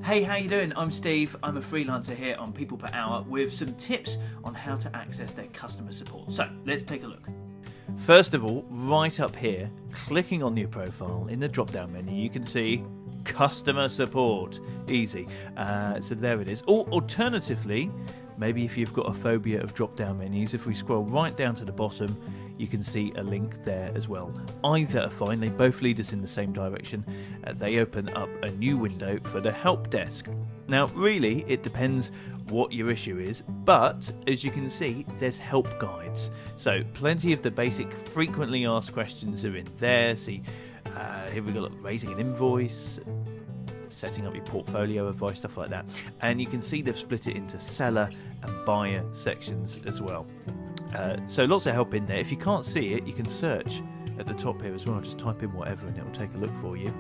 Hey, how you doing? I'm Steve. I'm a freelancer here on People Per Hour with some tips on how to access their customer support. So let's take a look. First of all, right up here, clicking on your profile in the drop-down menu, you can see customer support. Easy. So there it is. Or alternatively, maybe if you've got a phobia of drop-down menus, if we scroll right down to the bottom, you can see a link there as well. Either are fine, they both lead us in the same direction. They open up a new window for the help desk. Now, really, it depends what your issue is, but as you can see, there's help guides. So plenty of the basic frequently asked questions are in there. See, here we got raising an invoice, setting up your portfolio advice, stuff like that. And you can see they've split it into seller and buyer sections as well. So lots of help in there. If you can't see it, you can search at the top here as well. Just type in whatever and it'll take a look for you.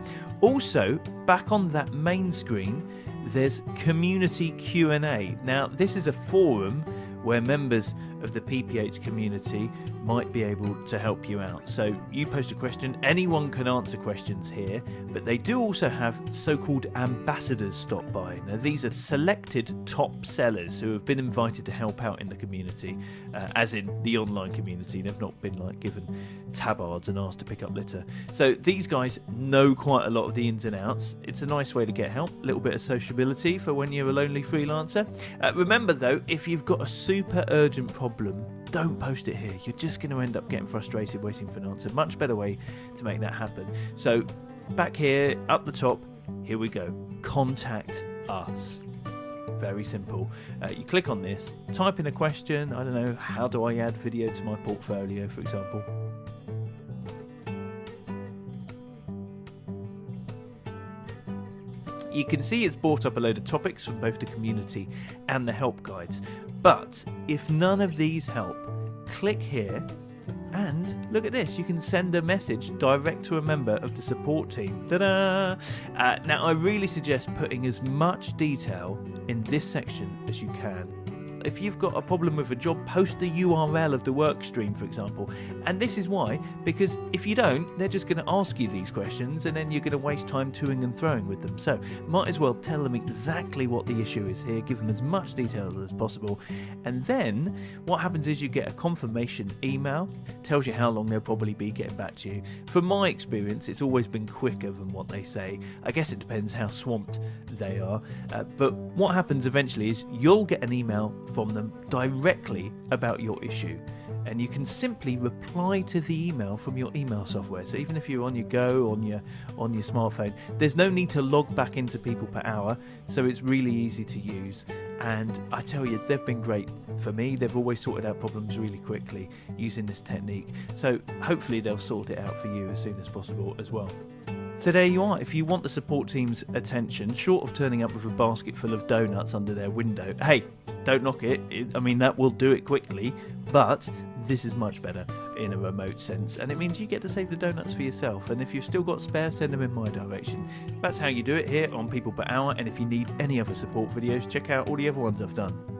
Also, back on that main screen, there's community Q&A. Now, this is a forum where members of the PPH community might be able to help you out. So you post a question, anyone can answer questions here, but they do also have so-called ambassadors stop by. Now these are selected top sellers who have been invited to help out in the community, as in the online community. They've not been like given tabards and asked to pick up litter. So these guys know quite a lot of the ins and outs. It's a nice way to get help, a little bit of sociability for when you're a lonely freelancer. Remember though, if you've got a super urgent problem, don't post it here. You're just going to end up getting frustrated waiting for an answer. Much better way to make that happen. So back here, up the top, here we go. Contact us. Very simple. You click on this, type in a question. I don't know, how do I add video to my portfolio, for example? You can see it's brought up a load of topics from both the community and the help guides. But if none of these help, click here and look at this. You can send a message direct to a member of the support team. Ta-da! Now, I really suggest putting as much detail in this section as you can. If you've got a problem with a job, post the URL of the work stream, for example. And this is why, because if you don't, they're just going to ask you these questions and then you're going to waste time toing and throwing with them. So might as well tell them exactly what the issue is here, give them as much detail as possible. And then what happens is you get a confirmation email, tells you how long they'll probably be getting back to you. From my experience, it's always been quicker than what they say. I guess it depends how swamped they are. But what happens eventually is you'll get an email from them directly about your issue, and you can simply reply to the email from your email software. So even if you're on your go, on your smartphone, there's no need to log back into People Per Hour, so it's really easy to use. And I tell you, they've been great for me. They've always sorted out problems really quickly using this technique, so hopefully they'll sort it out for you as soon as possible as well. So there you are. If you want the support team's attention, short of turning up with a basket full of donuts under their window, hey, don't knock it. I mean, that will do it quickly, but this is much better in a remote sense, and it means you get to save the donuts for yourself. And if you've still got spare, send them in my direction. That's how you do it here on People Per Hour, and if you need any other support videos, check out all the other ones I've done.